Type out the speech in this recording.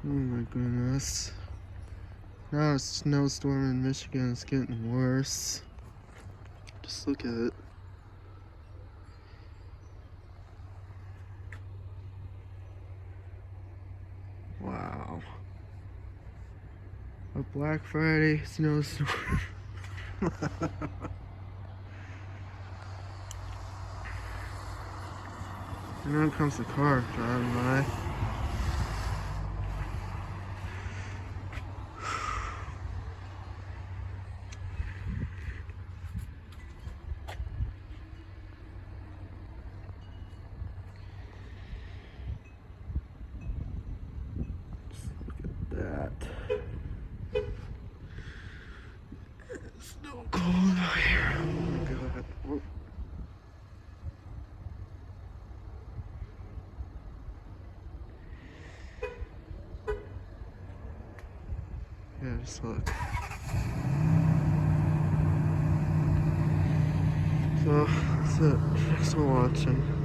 Oh my goodness. Now a snowstorm in Michigan is getting worse. Just look at it. Wow. A Black Friday snowstorm. And then comes the car driving by. That. It's so cold out here. Oh my god. Oh. Yeah, just look. So, that's it. Thanks for watching.